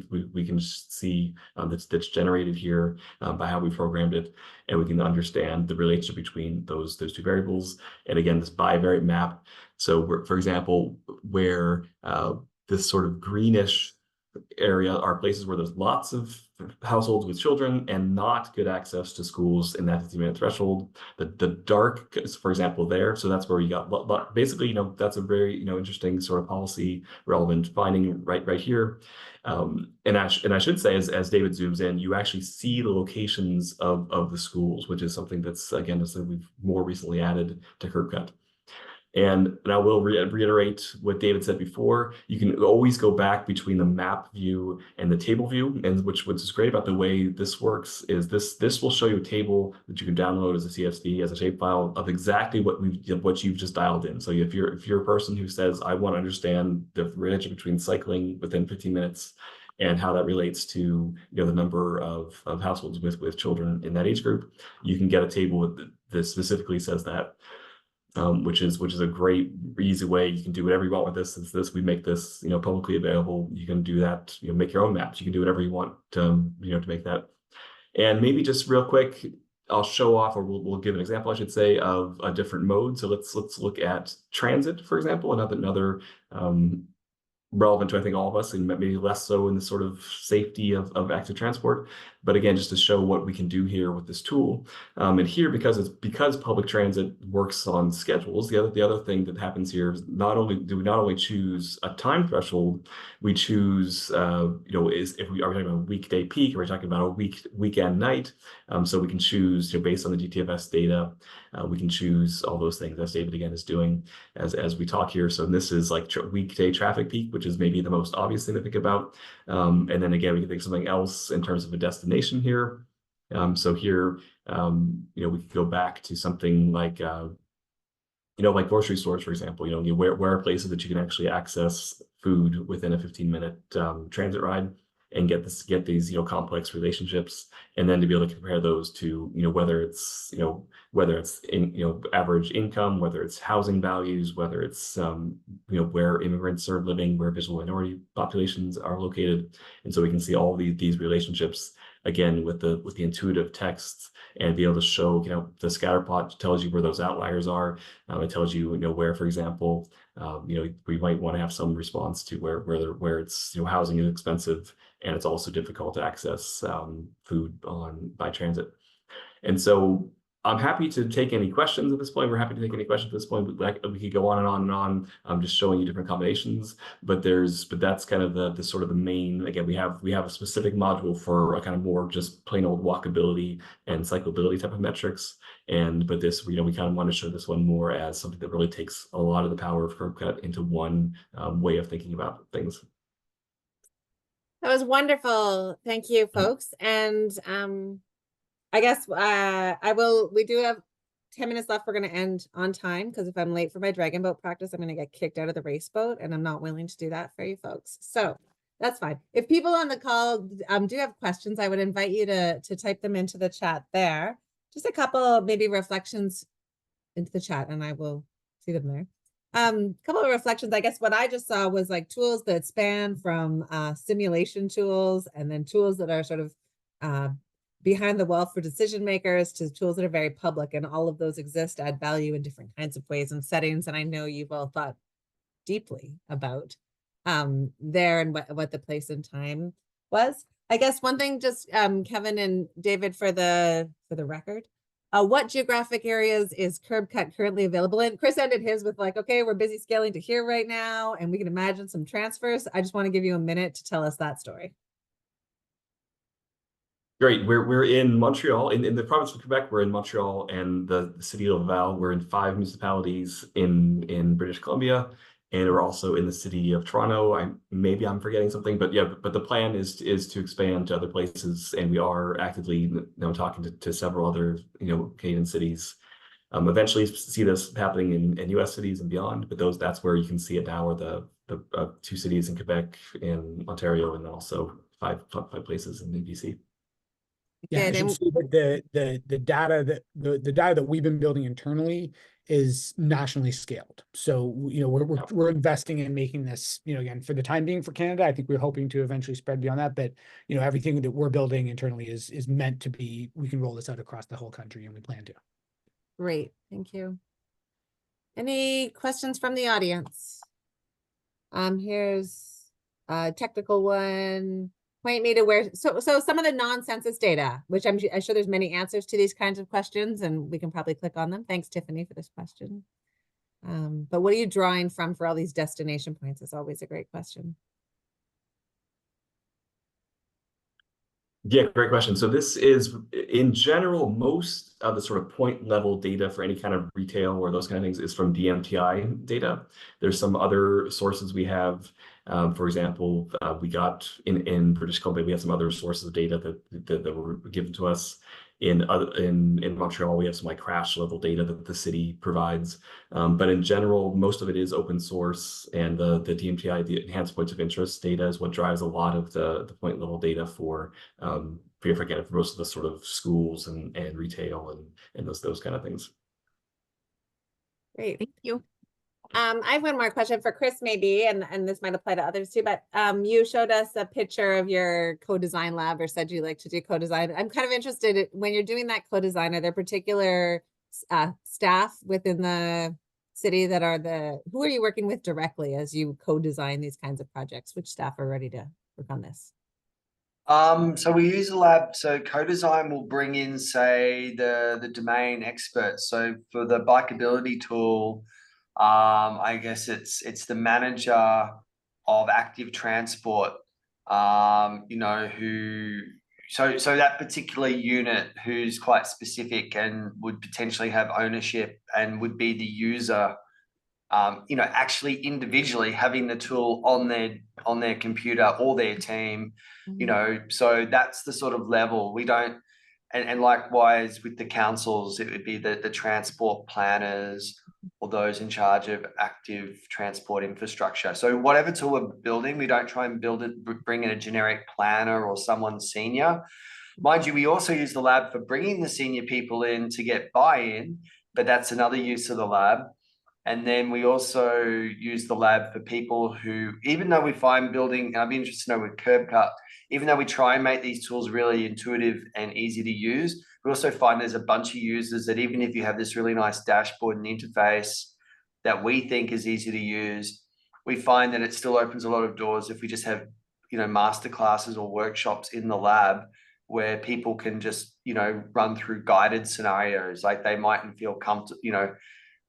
can see that's generated here by how we programmed it, and we can understand the relationship between those two variables. And again, this bivariate map. So for example, where this sort of greenish area are places where there's lots of households with children and not good access to schools in that 15-minute threshold. The dark, for example, there, so that's where you got basically, that's a very interesting sort of policy relevant finding right here. And I should say, as David zooms in, you actually see the locations of the schools, which is something that's, again, we've more recently added to CapaCITY. And I will reiterate what David said before. You can always go back between the map view and the table view, and which is great about the way this works is this will show you a table that you can download as a CSV, as a shapefile of exactly what you've just dialed in. So if you're a person who says, I want to understand the relationship between cycling within 15 minutes and how that relates to the number of households with children in that age group, you can get a table that specifically says that. Which is a great, easy way. You can do whatever you want with this. Since we make this, publicly available, you can do that. Make your own maps. You can do whatever you want to make that. And maybe just real quick, I'll show off, or we'll give an example, I should say, of a different mode. So let's look at transit, for example, another relevant to, I think, all of us, and maybe less so in the sort of safety of active transport. But again, just to show what we can do here with this tool. And here, because public transit works on schedules, the other thing that happens here is not only choose a time threshold, we choose is if we are talking about a weekday peak, or we're talking about a weekend night. So we can choose based on the GTFS data. We can choose all those things, as David again is doing as we talk here. So this is like weekday traffic peak, which is maybe the most obvious thing to think about. And then again, we can think of something else in terms of a destination here. So here, we could go back to something like, like grocery stores, for example. Where are places that you can actually access food within a 15-minute transit ride and get these complex relationships, and then to be able to compare those to whether it's average income, whether it's housing values, whether it's where immigrants are living, where visual minority populations are located. And so we can see all these relationships again with the intuitive text, and be able to show the scatter plot tells you where those outliers are. It tells you where, for example, we might want to have some response to where it's housing is expensive and it's also difficult to access food by transit. And so I'm happy to take any questions at this point. We're happy to take any questions at this point. We could go on and on and on. I'm just showing you different combinations, but that's kind of the sort of the main. Again, we have a specific module for a kind of more just plain old walkability and cyclability type of metrics. But this, we kind of want to show this one more as something that really takes a lot of the power of CapaCITY into one way of thinking about things. That was wonderful. Thank you, folks. And I guess we do have 10 minutes left. We're going to end on time, because if I'm late for my dragon boat practice, I'm going to get kicked out of the race boat, and I'm not willing to do that for you folks. So that's fine. If people on the call do have questions, I would invite you to type them into the chat there. Just a couple maybe reflections into the chat, and I will see them there. Couple of reflections. I guess what I just saw was like tools that span from simulation tools, and then tools that are sort of behind the wall for decision makers, to tools that are very public, and all of those exist, add value in different kinds of ways and settings. And I know you've all thought deeply about there and what the place and time was. I guess one thing, just Kevin and David, for the record, what geographic areas is CapaCITY currently available in? Chris ended his with like, okay, we're busy scaling to here right now, and we can imagine some transfers. I just want to give you a minute to tell us that story. Great. We're in Montreal, in the province of Quebec. We're in Montreal and the city of Laval. We're in 5 municipalities in British Columbia, and we're also in the city of Toronto. Maybe I'm forgetting something, but yeah. But the plan is to expand to other places, and we are actively talking to several other Canadian cities. Eventually, see this happening in U.S. cities and beyond. But that's where you can see it now, are the 2 cities in Quebec, in Ontario, and then also 5 places in BC. Yeah, I Good, should and say that the data that we've been building internally is nationally scaled. So, you know, we're investing in making this, you know, again, for the time being for Canada. I think we're hoping to eventually spread beyond that, but you know, everything that we're building internally is meant to be, we can roll this out across the whole country, and we plan to. great, thank you. Any questions from the audience? Here's a technical one. Point me to where, so some of the non-census data, which I'm sure there's many answers to these kinds of questions, and we can probably click on them. Thanks, Tiffany, for this question. But what are you drawing from for all these destination points is always a great question. Yeah, great question. So this is, in general, most of the sort of point level data for any kind of retail or those kind of things is from DMTI data. There's some other sources we have. For example, we got in British Columbia, we have some other sources of data that were given to us. In Montreal, we have some like crash level data that the city provides. But in general, most of it is open source, and the DMTI, the enhanced points of interest data, is what drives a lot of the point level data for most of the sort of schools and retail and those kind of things. Great, thank you. I have one more question for Chris, maybe, and this might apply to others too, but you showed us a picture of your co-design lab, or said you like to do co-design. I'm kind of interested, when you're doing that co-design, are there particular staff within the city that are who are you working with directly as you co-design these kinds of projects? Which staff are ready to work on this? So we use a lab. So co-design will bring in, say, the domain experts. So for the bikeability tool, I guess it's the manager of active transport, you know, so that particular unit who's quite specific and would potentially have ownership and would be the user, you know, actually individually having the tool on their computer or their team, you know. So that's the sort of level. We don't, and likewise with the councils, it would be the transport planners or those in charge of active transport infrastructure. So whatever tool we're building, we don't try and bring in a generic planner or someone senior. Mind you, we also use the lab for bringing the senior people in to get buy-in, but that's another use of the lab. And then we also use the lab for people who, even though we find building, and I'd be interested to know with Curb Cut, even though we try and make these tools really intuitive and easy to use, we also find there's a bunch of users that even if you have this really nice dashboard and interface that we think is easy to use, we find that it still opens a lot of doors if we just have, you know, masterclasses or workshops in the lab where people can just, you know, run through guided scenarios. Like they mightn't feel comfortable, you know,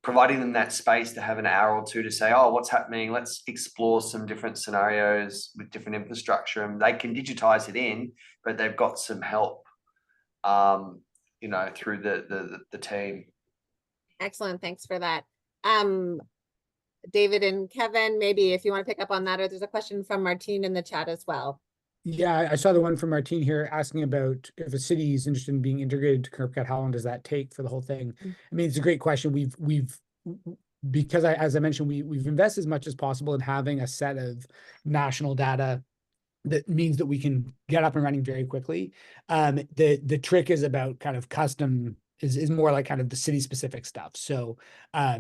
providing them that space to have an hour or two to say, oh, what's happening? Let's explore some different scenarios with different infrastructure. And they can digitize it in, but they've got some help, you know, through the team. Excellent, thanks for that. David and Kevin, maybe if you want to pick up on that, or there's a question from Martine in the chat as well. Yeah, I saw the one from Martine here asking about if a city is interested in being integrated to Curb Cut, how long does that take for the whole thing? I mean, it's a great question. Because as I mentioned, we've invested as much as possible in having a set of national data that means that we can get up and running very quickly. The trick is about kind of custom is more like kind of the city specific stuff. So,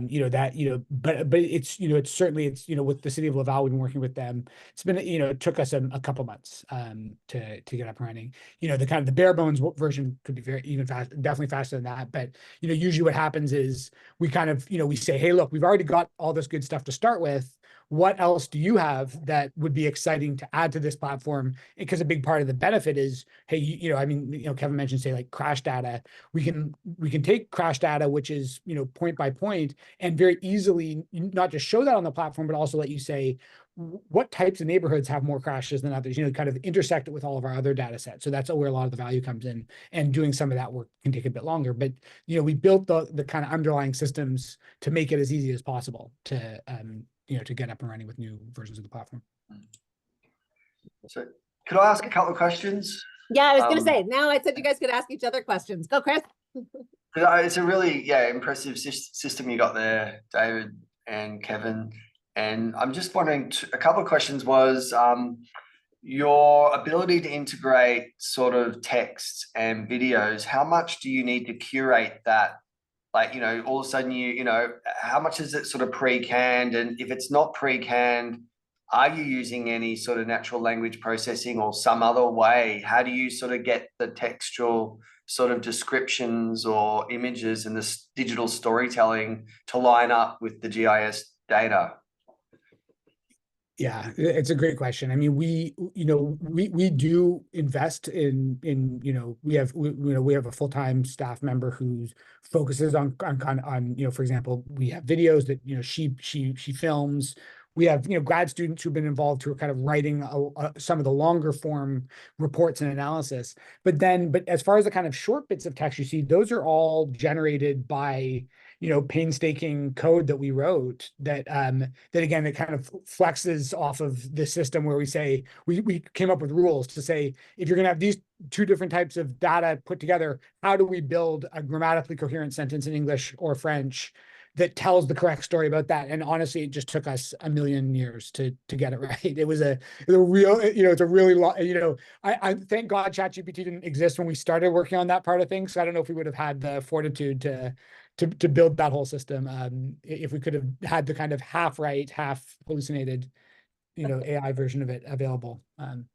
you know, that, you know, but it's, you know, it's certainly, you know, with the city of Laval, we've been working with them. It's been, you know, it took us a couple months to get up and running. You know, the kind of the bare bones version could be definitely faster than that. But, you know, usually what happens is we kind of, you know, we say, hey, look, we've already got all this good stuff to start with. What else do you have that would be exciting to add to this platform? Because a big part of the benefit is, hey, you know, I mean, you know, Kevin mentioned, say, like crash data. We can take crash data, which is, you know, point by point, and very easily not just show that on the platform, but also let you say what types of neighborhoods have more crashes than others, you know, kind of intersect it with all of our other data sets. So that's where a lot of the value comes in, and doing some of that work can take a bit longer. But, you know, we built the kind of underlying systems to make it as easy as possible to, you know, to get up and running with new versions of the platform. So could I ask a couple of questions? Yeah, I was going to say, now I said you guys could ask each other questions. Go, Chris. It's a really, impressive system you got there, David and Kevin. And I'm just wondering, a couple of questions was, your ability to integrate sort of text and videos, how much do you need to curate that? Like, all of a sudden how much is it sort of pre-canned? And if it's not pre-canned, are you using any sort of natural language processing or some other way? How do you sort of get the textual sort of descriptions or images and this digital storytelling to line up with the GIS data? Yeah, it's a great question. I mean, we do invest in we have a full-time staff member who focuses on for example, we have videos that she films. We have grad students who've been involved who are kind of writing some of the longer form reports and analysis. But as far as the kind of short bits of text you see, those are all generated by painstaking code that we wrote that again, it kind of flexes off of the system where we say, we came up with rules to say, if you're going to have these two different types of data put together, how do we build a grammatically coherent sentence in English or French that tells the correct story about that? And honestly, it just took us a million years to get it right. It was a real, it's a really long, I thank God ChatGPT didn't exist when we started working on that part of things. So I don't know if we would have had the fortitude to build that whole system if we could have had the kind of half right, half hallucinated, AI version of it available. And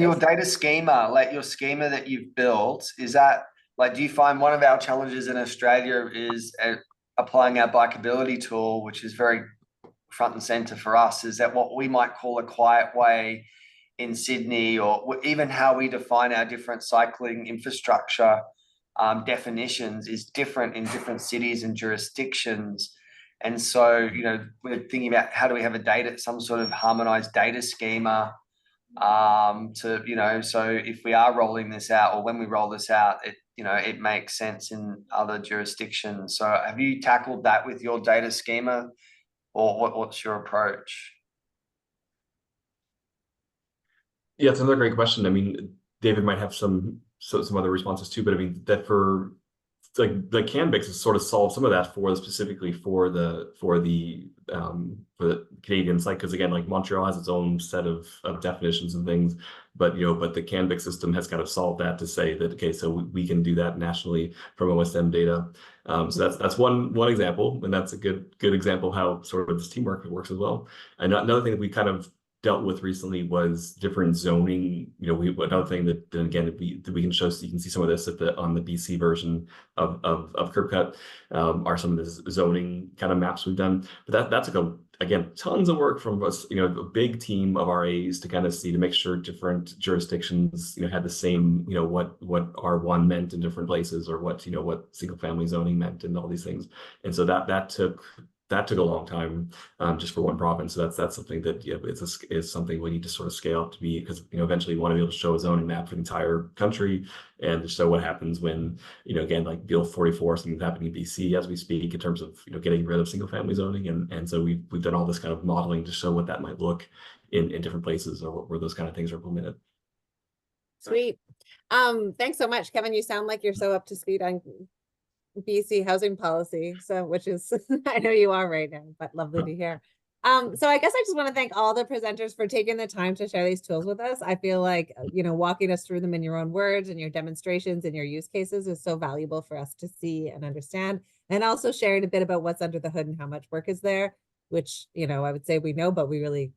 your data schema, like your schema that you've built, is that like, do you find one of our challenges in Australia is applying our bikeability tool, which is very front and center for us, is that what we might call a quiet way in Sydney, or even how we define our different cycling infrastructure definitions is different in different cities and jurisdictions. And so, we're thinking about how do we have some sort of harmonized data schema so if we are rolling this out, or when we roll this out, it makes sense in other jurisdictions. So have you tackled that with your data schema, or what's your approach? Yeah, it's another great question. I mean, David might have some other responses too, but I mean that for like Canvas has sort of solved some of that specifically for the Canadian site, because again, like Montreal has its own set of definitions and things, but the Canvas system has kind of solved that to say that, okay, so we can do that nationally from OSM data. So that's one example, and that's a good example of how sort of this teamwork works as well. And another thing that we kind of dealt with recently was different zoning. Another thing that again we can show, so you can see some of this on the BC version of CurveCut are some of the zoning kind of maps we've done. But that's again tons of work from us, a big team of RAs to kind of see, to make sure different jurisdictions had the same, what R1 meant in different places, or what single family zoning meant, and all these things. And so that took a long time just for one province. So that's something that is something we need to sort of scale up to be, because eventually we want to be able to show a zoning map for the entire country, and to show what happens when again, like Bill 44, something's happening in BC as we speak in terms of getting rid of single family zoning, and so we've done all this kind of modeling to show what that might look in different places, or where those kind of things are implemented. Sweet. Thanks so much, Kevin. You sound like you're so up to speed on BC housing policy, so which is I know you are right now, but lovely to hear. So I guess I just want to thank all the presenters for taking the time to share these tools with us. I feel like walking us through them in your own words and your demonstrations and your use cases is so valuable for us to see and understand, and also sharing a bit about what's under the hood and how much work is there, which I would say we know, but we really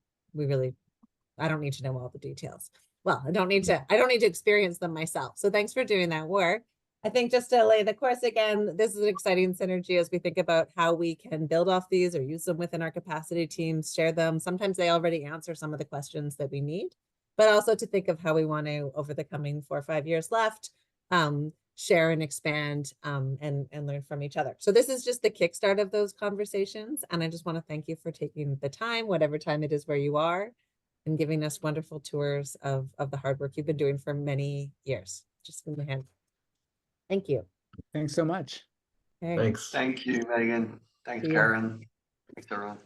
I don't need to know all the details. Well, I don't need to experience them myself. So thanks for doing that work. I think just to lay the course again, this is an exciting synergy as we think about how we can build off these or use them within our capacity teams, share them. Sometimes they already answer some of the questions that we need, but also to think of how we want to, over the coming 4 or 5 years left, share and expand and learn from each other. So this is just the kickstart of those conversations. And I just want to thank you for taking the time, whatever time it is where you are, and giving us wonderful tours of the hard work you've been doing for many years. Just give me a hand. Thank you. Thanks so much. Thanks. Thank you, Megan. Thanks, Karen. Thanks, everyone.